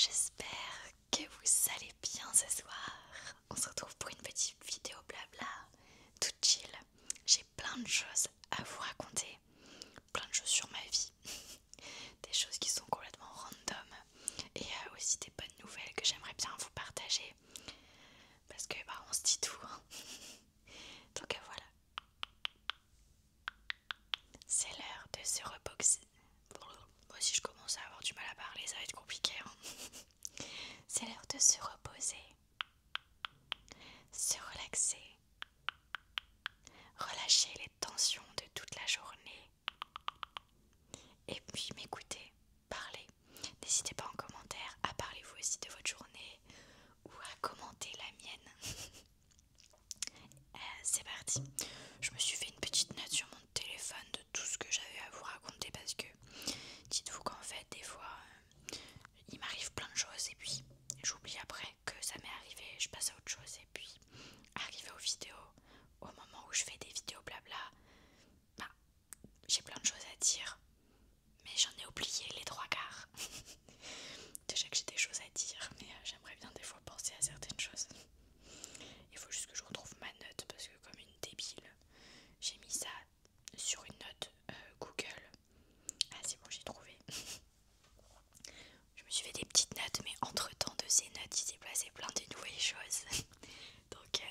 j'espère que vous allez bien ce soir. On se retrouve pour une petite vidéo blabla, toute chill. J'ai plein de choses à vous raconter, plein de choses sur ma vie, des choses qui sont complètement random et aussi des bonnes nouvelles que j'aimerais bien vous partager parce que bah, on se dit tout, hein. Donc voilà, c'est l'heure de se reposer. Moi si je commence à avoir du mal à parler, ça va être compliqué, hein. C'est l'heure de se reposer, se relaxer, relâcher les tensions de toute la journée et puis m'écouter, parler. N'hésitez pas en commentaire à parler vous aussi de votre journée ou à commenter la mienne. C'est parti. Je me suis fait une petite note sur mon téléphone de tout ce que j'avais à vous raconter parce que dites-vous qu'en fait des fois il m'arrive plein de choses et puis j'oublie après que ça m'est arrivé, je passe à autre chose et puis arrivé aux vidéos, au moment où je fais des vidéos blabla, bah, j'ai plein de choses à dire mais j'en ai oublié les trois quarts. Déjà que j'ai des choses à dire mais j'aimerais bien des fois penser à certaines choses. Il faut juste que je retrouve ma note parce que comme une débile j'ai mis ça sur une note Google. Ah c'est bon, j'ai trouvé. Je me suis fait des petites notes mais entre temps de ces notes il s'est passé plein de nouvelles choses. Donc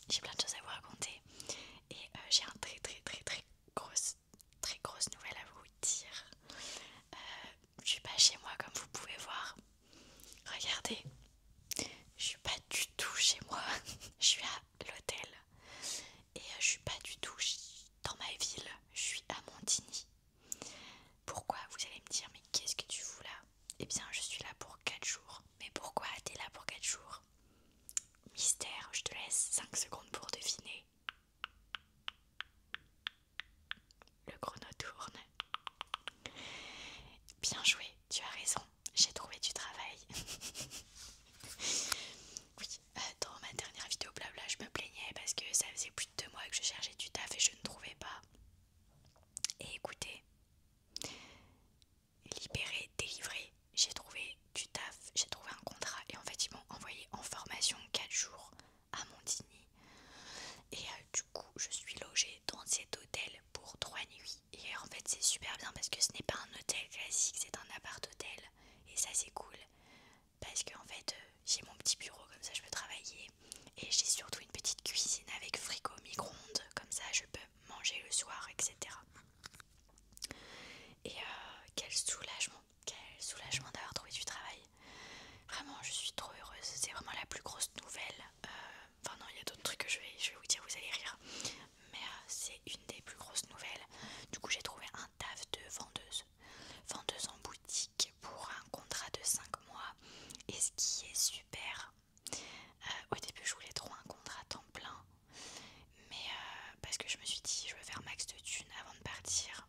j'ai plein de choses à vous raconter et j'ai un très grosse nouvelle à vous dire. Je suis pas chez moi comme vous pouvez voir. Regardez, je suis pas du tout chez moi. Je suis à l'hôtel et je suis pas du tout dans ma ville. Je suis à Montigny. Pourquoi vous allez me dire mais qu'est-ce que tu fous là? Eh bien je suis là pour 4 jours. Mais pourquoi t'es là pour 4 jours? Mystère, je te laisse 5 secondes pour deviner. Le chrono tourne. Bien joué, tu as raison, j'ai trouvé du travail. Oui, dans ma dernière vidéo blabla, je me plaignais parce que ça faisait plus de 2 mois que je cherchais du taf et je ne trouvais pas. Et écoutez, libéré, délivré, j'ai trouvé du taf, j'ai trouvé un contrat et en fait ils m'ont envoyé en formation 4 jours à Montigny. Et du coup je suis logée dans cet hôtel pour 3 nuits. Et en fait c'est super bien parce que ce n'est pas un hôtel classique, c'est un appart-hôtel. Et ça c'est cool parce que en fait j'ai mon petit bureau, comme ça je peux travailler. Et j'ai surtout une petite cuisine avec frigo micro-ondes, comme ça je peux manger le soir, etc. Et quel soulagement d'avoir trouvé du travail. Vraiment, je suis trop heureuse. C'est vraiment la plus grosse nouvelle. Enfin non, il y a d'autres trucs que je vais vous dire, vous allez rire. Mais c'est une des plus grosses nouvelles. Du coup, j'ai trouvé un taf de vendeuse. Vendeuse en boutique pour un contrat de 5 mois. Et ce qui est super, au début, je voulais trop un contrat à temps plein. Mais parce que je me suis dit, je veux faire max de thunes avant de partir.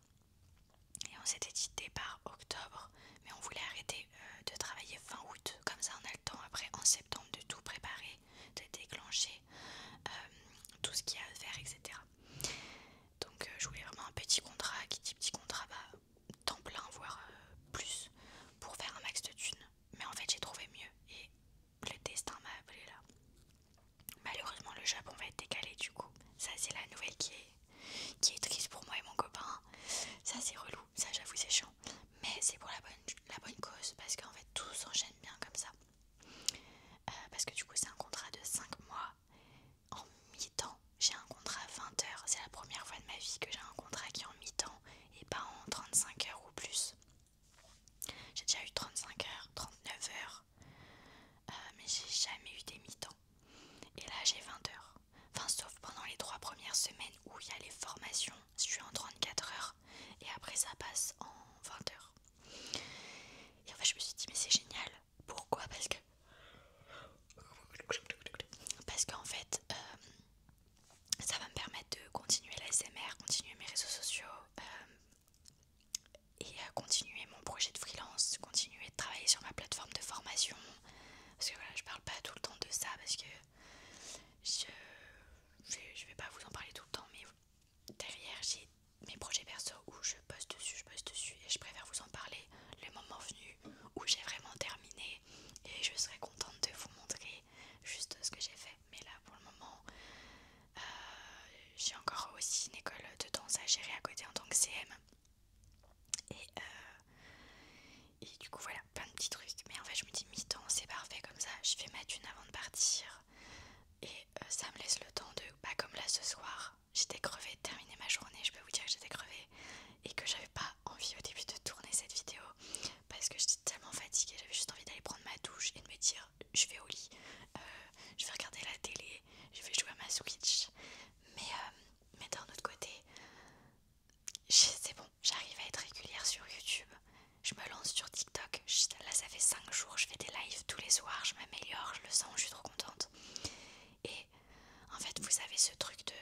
Et on s'était dit départ octobre, mais on voulait arrêter de travailler fin août, comme ça on a le temps après en septembre de tout préparer, de déclencher tout ce qu'il y a à faire, etc. Donc je voulais vraiment un petit contrat, qui dit petit contrat, bah, temps plein, voire plus, pour faire un max de thunes. Mais en fait j'ai trouvé mieux et le destin m'a appelé là. Malheureusement le Japon va être décalé du coup, ça c'est la nouvelle qui est triste pour moi et mon copain. Ça c'est relou, ça j'avoue c'est chiant. Mais c'est pour la bonne cause parce qu'en fait tout s'enchaîne bien comme ça. Parce que du coup c'est un contrat de 5 mois en mi-temps. J'ai un contrat à 20 heures. C'est la première fois de ma vie que j'ai un contrat qui est en mi-temps et pas en 35 heures ou plus. J'ai déjà eu 35 heures, 39 heures. Mais j'ai jamais eu des mi-temps. Et là j'ai 20 heures. Enfin sauf pendant les 3 premières semaines où il y a les formations, je suis en 34 heures et après ça passe en 20 heures. Et en fait je me suis dit mais c'est génial. Pourquoi? Parce qu'en fait ça va me permettre de continuer l'ASMR, continuer mes du coup voilà, plein de petits trucs. Mais en fait je me dis mi-temps c'est parfait comme ça, je fais ma thune avant de partir. Et ça me laisse le temps de, comme là ce soir, j'étais crevée de terminer ma journée, je peux vous dire que j'étais crevée. Et que j'avais pas envie au début de tourner cette vidéo. Parce que j'étais tellement fatiguée, j'avais juste envie d'aller prendre ma douche et de me dire je vais au lit, je vais regarder la télé, je vais jouer à ma Switch. Mais d'un autre côté, c'est bon, j'arrive à être régulière sur YouTube. Je me lance sur TikTok, là ça fait 5 jours, je fais des lives tous les soirs, je m'améliore, je le sens, je suis trop contente. Et en fait vous avez ce truc de,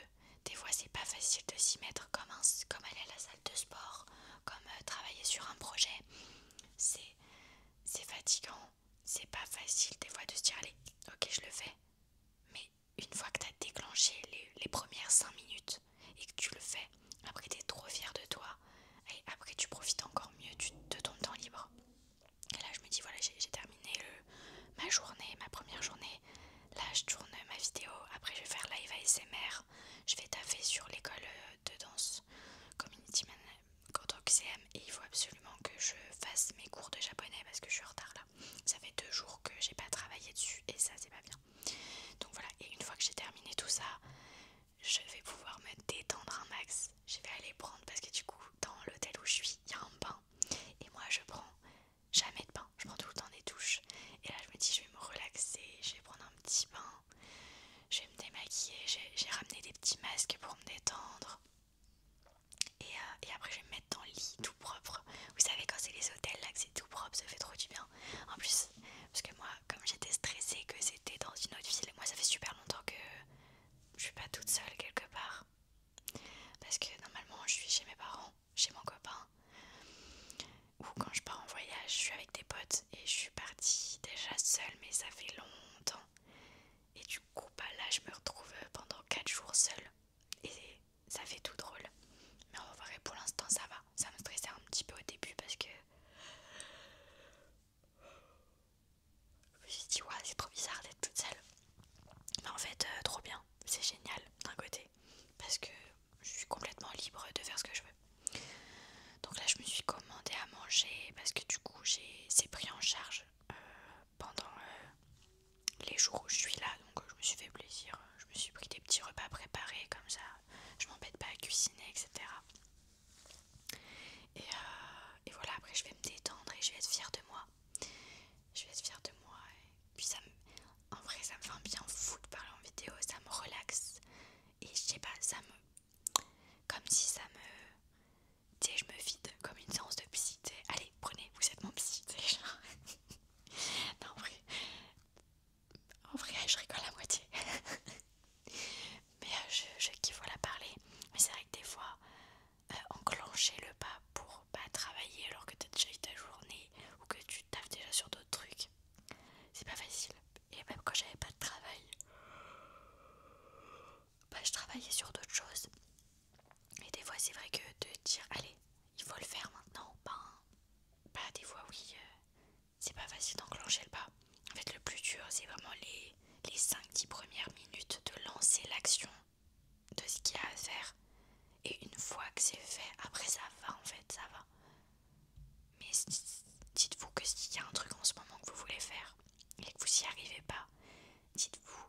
des fois c'est pas facile de s'y mettre comme aller à la salle de sport, comme travailler sur un projet. C'est fatigant, c'est pas facile des fois de se dire allez, ok je le fais. Mais une fois que tu as déclenché les premières 5 minutes et que tu le fais, après tu es trop fier de toi et après tu profites encore mieux de ton temps libre. Et là je me dis voilà j'ai terminé ma journée, ma première journée. Là je tourne ma vidéo, après je vais faire live ASMR, je vais taffer sur l'école de danse Community Man en tant que CM et il faut absolument que je fasse mes cours de japonais parce que je suis en retard là. Ça fait 2 jours que j'ai pas travaillé dessus et ça c'est pas bien. Donc voilà, et une fois que j'ai terminé tout ça, je vais pouvoir me détendre un max. Je vais aller prendre parce que du coup dans l'hôtel où je suis, il y a un bain et moi je prends jamais de bain, je prends tout le temps des douches. Et là je me dis je vais me relaxer, je vais prendre un petit bain, je vais me démaquiller, j'ai ramené des petits masques pour me détendre. Et après je vais me mettre dans le lit tout propre. Vous savez quand c'est les hôtels là que c'est tout propre, ça fait trop du bien. En plus, parce que moi comme j'étais stressée que c'était dans une autre ville, moi ça fait super longtemps que je suis pas toute seule quelque part. Parce que normalement je suis chez mes parents, chez mon copain. Ou quand je pars en voyage, je suis avec des potes et je suis partie déjà seule mais ça fait longtemps. Et du coup là je me retrouve pendant 4 jours seule. Et ça fait tout drôle. Mais en vrai pour l'instant ça va. Ça me stressait un petit peu au début parce que je me suis dit ouais c'est trop bizarre d'être toute seule. Mais en fait trop bien. C'est génial d'un côté. Parce que je suis complètement libre de faire ce que je veux. Donc là je me suis commandé à manger parce que du coup c'est pris en charge pendant les jours où je suis là. Donc je me suis fait plaisir. Je me suis pris des petits repas préparés comme ça. Je m'embête pas à cuisiner etc. Et voilà, après je vais me détendre et je vais être fière de moi. Je vais être fière de moi. Et puis en vrai, ça me fait un bien fou de parler en vidéo. Ça me relaxe. Et je sais pas, comme si ça me... Tu sais, je me vide comme une séance de psy. T'sais. Allez, prenez, vous êtes mon psy. Genre... non, en vrai, je rigole à moitié. Mais je kiffe la parler. Mais c'est vrai que des fois, enclencher le pas pour pas travailler alors que t'as déjà eu ta journée ou que tu taffes déjà sur d'autres trucs, c'est pas facile. Et même quand j'avais pas de travail, je travaillais sur d'autres choses. Et des fois c'est vrai que de dire allez, il faut le faire maintenant, des fois oui, c'est pas facile d'enclencher le pas. En fait le plus dur c'est vraiment les 5-10 premières minutes de lancer l'action de ce qu'il y a à faire. Et une fois que c'est fait, après ça va en fait, ça va. Mais dites-vous que s'il y a un truc en ce moment que vous voulez faire et que vous n'y arrivez pas, dites-vous,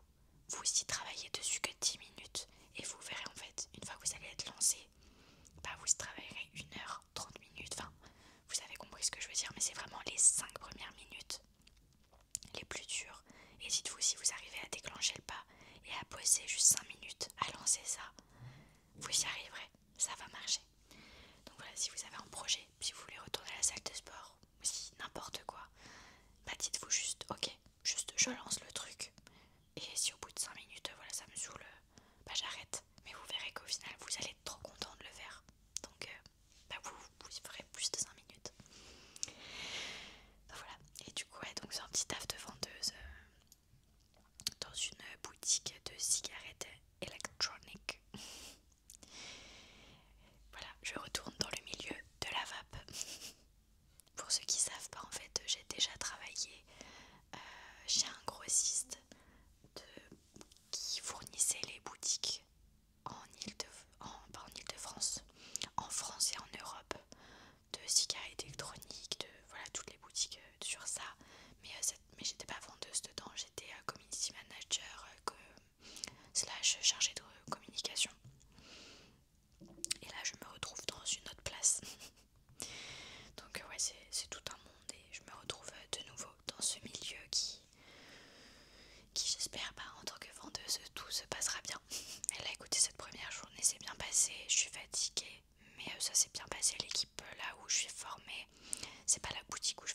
vous y travaillez dessus que 10 minutes et vous verrez en fait, une fois que vous allez être lancé, vous y travaillerez 1 heure, 30 minutes, enfin, vous avez compris ce que je veux dire, mais c'est vraiment les 5 premières minutes les plus dures. Et dites-vous, si vous arrivez à déclencher le pas et à poser juste 5 minutes, à lancer ça, vous y arriverez, ça va marcher. Donc voilà, si vous avez un projet, si vous voulez retourner à la salle de sport, ou si n'importe quoi, dites-vous juste, ok, juste je lance le truc. Et si au bout de 5 minutes, voilà, ça me saoule, j'arrête. Mais vous verrez qu'au final, vous allez être trop content de le faire. Donc vous y ferez plus de 5 minutes. Donc voilà, et du coup, ouais, donc c'est un petit taf de vendeuse dans une boutique de cigarettes électroniques. Voilà, je retourne dans le milieu de la vape. Pour ceux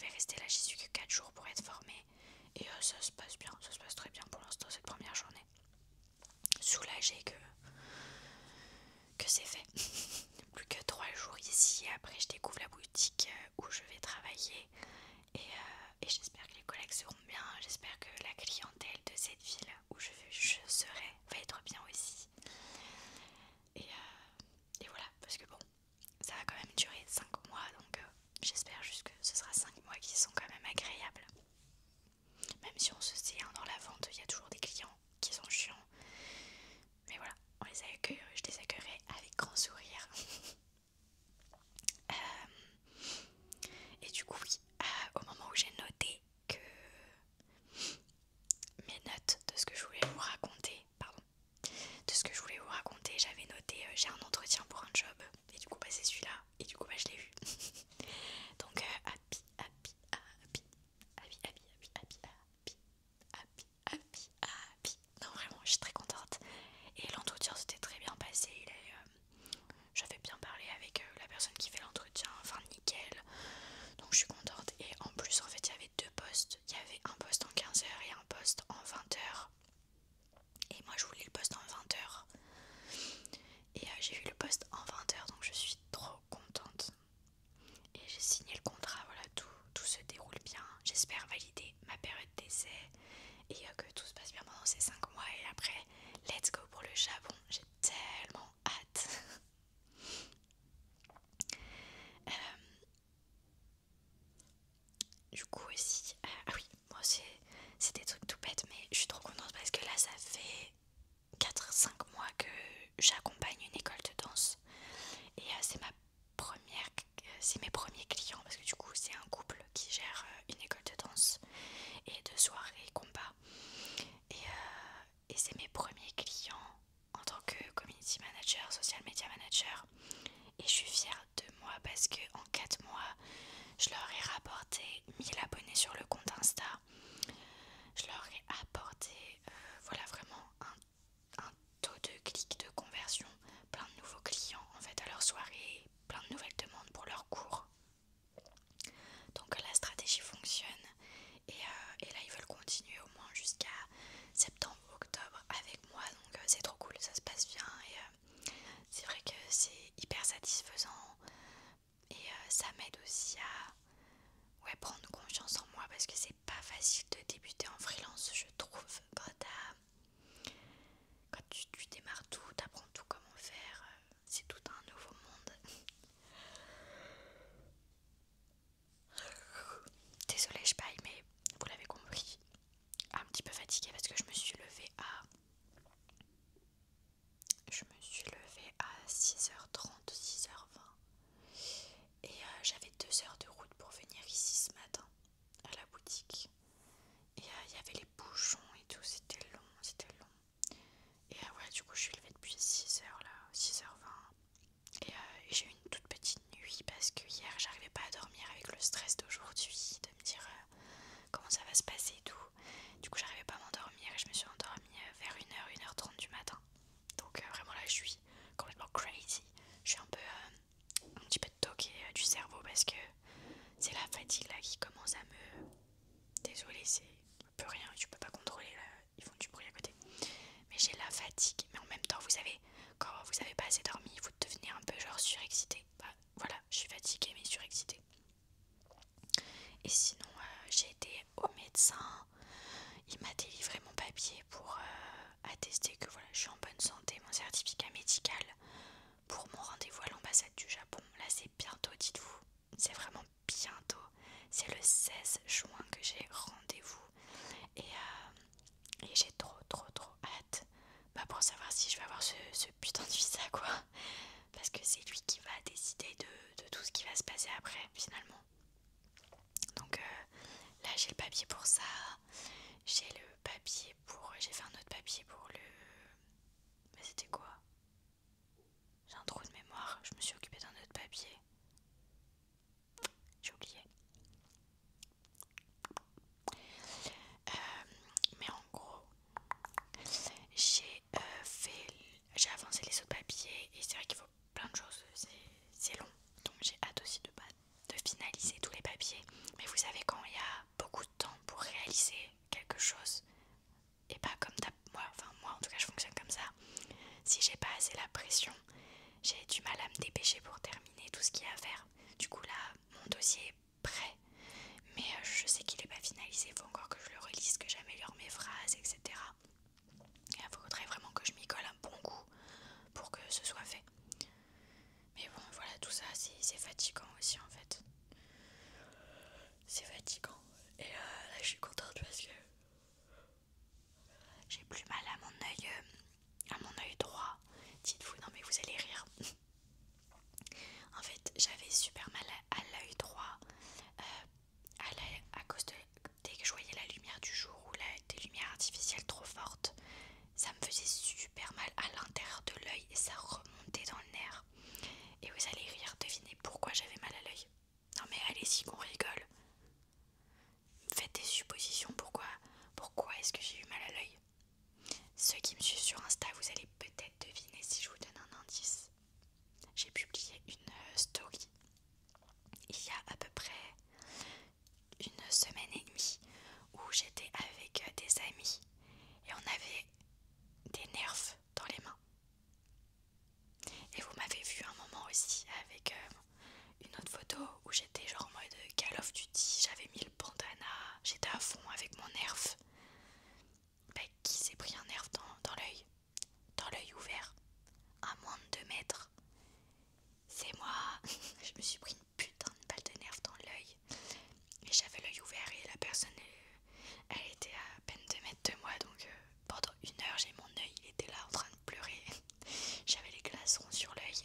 vais rester là, j'y suis que 4 jours pour être formée. Et ça se passe bien, ça se passe très bien pour l'instant cette première journée. Soulagée que c'est fait. Plus que 3 jours ici, après je découvre la boutique où je vais travailler. Et j'espère que les collègues seront bien, j'espère que la clientèle de cette ville où je serai va être bien aussi. Et voilà, parce que bon, ça va quand même durer 5 mois, donc j'espère juste que ce sera 5 mois qui sont quand même agréables. Même si on se sait, hein, dans la vente, il y a toujours des clients qui sont chiants. Mais voilà, je les accueillerai avec grand sourire. Et du coup, oui, au moment où j'ai noté que mes notes de ce que je voulais vous raconter, j'avais noté j'ai un entretien pour un job, et du coup bah c'est celui-là, et du coup bah je l'ai eu. Donc happy. Non vraiment, je suis très contente. Et l'entretien s'était très bien passé, j'avais bien parlé avec la personne qui fait l'entretien, enfin nickel. Donc je suis contente. Et en plus en fait il y avait 2 postes, il y avait un poste en 15 heures et un poste en 20 heures. Et moi je voulais le poste en 20 heures. Et j'ai eu le poste en 20 heures, donc je suis trop contente. Et j'ai signé le contrat, voilà, tout se déroule bien. J'espère valider ma période d'essai et que tout se passe bien pendant ces 5 mois. Et après, let's go pour le Japon. J'ai tellement hâte. Du coup aussi, ah oui, moi c'est des trucs tout bêtes, mais je suis trop contente parce que là ça fait 4-5 mois que j'accompagne une école de danse. Et c'est mes premiers clients parce que du coup c'est un couple qui gère une école de danse et de soirées combat. Et c'est mes premiers clients en tant que community manager, social media manager. Et je suis fière de moi parce que en 4 mois, je leur ai rapporté 1000 abonnés sur le compte Insta. Je leur ai apporté voilà vraiment un taux de clics, de conversion, plein de nouveaux clients en fait à leur soirée, plein de nouvelles demandes pour leurs cours. Donc la stratégie fonctionne et là ils veulent continuer au moins jusqu'à septembre, octobre avec moi, donc c'est trop cool, ça se passe bien et c'est vrai que c'est hyper satisfaisant et ça m'aide aussi à prendre confiance en moi parce que c'est pas facile de débuter en freelance, je trouve, quand tu démarres tout, t'apprends tout comment faire, c'est tout un nouveau monde. Désolée, je baille, mais vous l'avez compris, un petit peu fatiguée parce que je me suis levée à 6h30, 6h20 et j'avais 2 heures de route pour venir ici ce matin à la boutique. Et il y avait les bouchons et tout, c'était long. Et ouais, du coup je suis levée depuis 6h là, 6h20. Et j'ai eu une toute petite nuit parce que hier j'arrivais pas à dormir avec le stress d'aujourd'hui, de me dire comment ça va se passer et tout. Du coup j'arrivais pas à m'endormir et je me suis endormie vers 1h, 1h30 du matin. Donc vraiment là je suis complètement crazy. Je suis un petit peu toquée du cerveau parce que c'est la fatigue là qui commence à me... Désolée, c'est peu rien, tu peux pas contrôler là, ils font du bruit à côté. Mais j'ai la fatigue, mais en même temps vous savez, quand vous avez pas assez dormi, vous devenez un peu genre surexcité. Bah voilà, je suis fatiguée mais surexcitée. Et sinon j'ai été au médecin, il m'a délivré mon papier pour attester que voilà, je suis en bonne santé, mon certificat médical pour mon rendez-vous à l'ambassade du Japon. Là c'est bientôt, dites-vous, c'est vraiment bientôt. C'est le 16 juin que j'ai rendez-vous et j'ai trop hâte pour savoir si je vais avoir ce putain de visa quoi. Parce que c'est lui qui va décider de tout ce qui va se passer après finalement. Donc là j'ai le papier pour ça. J'ai fait un autre papier pour le... Mais c'était quoi? J'ai un trou de mémoire, je me suis occupée d'un autre papier. J'ai oublié. Mais en gros, j'ai avancé les autres papiers et c'est vrai qu'il faut plein de choses, c'est long. Donc j'ai hâte aussi de finaliser tous les papiers. Mais vous savez quand il y a beaucoup de temps pour réaliser quelque chose, et pas comme moi en tout cas je fonctionne comme ça. Si j'ai pas assez la pression, j'ai du mal à me dépêcher pour terminer tout ce qu'il y a à faire. Du coup là, mon dossier est prêt, mais je sais qu'il est pas finalisé, il faut encore que je le relise, que j'améliore mes phrases, etc. Et il faudrait vraiment que je m'y colle un bon coup pour que ce soit fait. Mais bon, voilà, tout ça, c'est fatigant aussi en fait. C'est fatigant. Et là, je suis contente parce que j'ai plus mal à mon œil droit. Dites-vous, non mais vous allez rire. En fait, j'avais super mal à l'œil droit à cause de dès que je voyais la lumière du jour ou des lumières artificielles trop fortes, ça me faisait super mal à l'intérieur de l'œil et ça remontait dans le nerf. Et vous allez rire, devinez pourquoi j'avais mal à l'œil. Non mais allez-y qu'on rigole. Faites des suppositions, pourquoi est-ce que j'ai eu mal à l'œil? Ceux qui me suivent sur Insta, vous allez peut-être deviner si je vous donne un indice. J'ai publié une story il y a à peu près une semaine et demie où j'étais avec des amis et on avait des nerfs dans les mains. Et vous m'avez vu un moment aussi avec une autre photo où j'étais genre en mode Call of Duty, j'avais mis le bandana, j'étais à fond avec mon nerf. Bah, qui s'est pris un nerf dans l'œil ouvert, à moins de 2 mètres? C'est moi. Je me suis pris une putain de balle de nerf dans l'œil et j'avais l'œil ouvert et la personne elle était à peine 2 mètres de moi, donc pendant 1 heure j'ai mon œil, il était là en train de pleurer. J'avais les glaçons sur l'œil.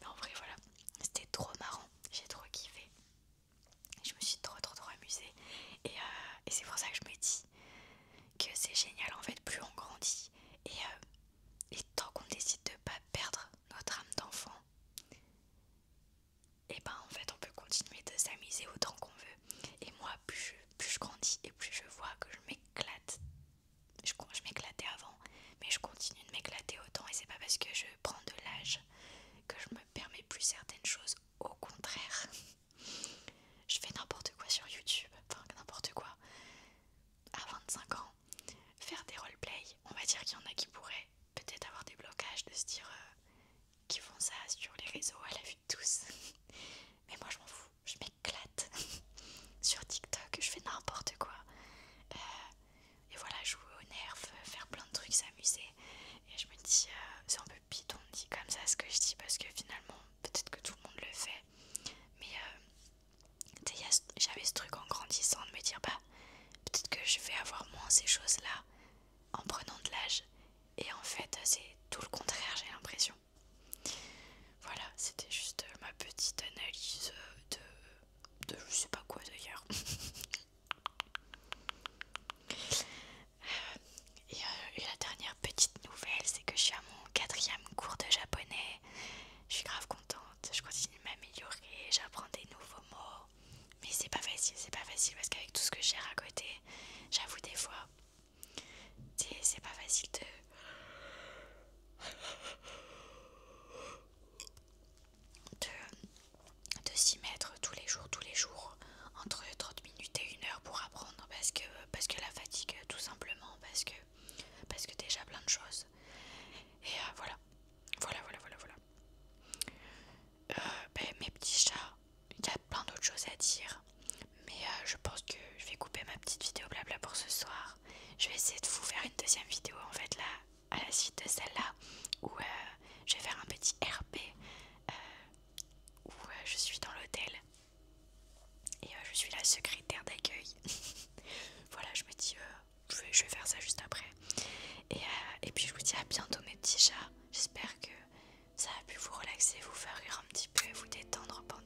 Mais en vrai voilà, c'était trop marrant, j'ai trop kiffé. Je me suis trop amusée et c'est pour ça que je me dis que c'est génial en fait, plus on grandit et tant qu'on décide de pas perdre notre âme d'enfant, et ben en fait on peut continuer de s'amuser autant qu'on veut. Et moi plus je grandis et plus je vois que je m'éclate. Je m'éclatais avant, mais je continue de m'éclater autant et c'est pas parce que je prends de l'âge que je me permets plus certaines choses. Au contraire, je fais n'importe quoi sur YouTube, enfin n'importe quoi. À 25 ans, faire des roleplay, on va dire qu'il y en a qui pourraient peut-être avoir des blocages de se dire qu'ils font ça sur les réseaux à la vue de tous. Mais moi je m'en fous, je m'éclate. Sur TikTok, je fais n'importe quoi. Et voilà, jouer aux nerfs, faire plein de trucs, s'amuser. Et je me dis, c'est un peu bidon dit comme ça ce que je dis parce que finalement, peut-être que tout le monde le fait. Mais j'avais ce truc en grandissant de me dire, bah peut-être que je vais avoir moins ces choses-là en prenant de l'âge. Et en fait, c'est tout le contraire, j'ai l'impression. Voilà, c'était juste ma petite analyse de je sais pas quoi d'ailleurs. Et la dernière petite nouvelle, c'est que je suis à mon 4e cours de japonais. Je suis grave contente, je continue de m'améliorer, j'apprends des nouveaux mots. Mais c'est pas facile parce qu'avec tout ce que je gère à côté, j'avoue des fois, c'est pas facile de s'y mettre tous les jours, entre 30 minutes et 1 heure pour apprendre parce que la fatigue tout simplement, parce que déjà plein de choses. Et voilà. Mes petits chats, il y a plein d'autres choses à dire, mais je pense que je vais couper ma petite vidéo blabla pour ce soir. Je vais essayer de vous faire une deuxième vidéo en fait là, à la suite de celle-là, où je vais faire un petit RP où je suis dans l'hôtel et je suis la secrétaire d'accueil. Voilà, je me dis, je vais faire ça juste après. Et puis je vous dis à bientôt mes petits chats. J'espère que ça a pu vous relaxer, vous faire rire un petit peu et vous détendre pendant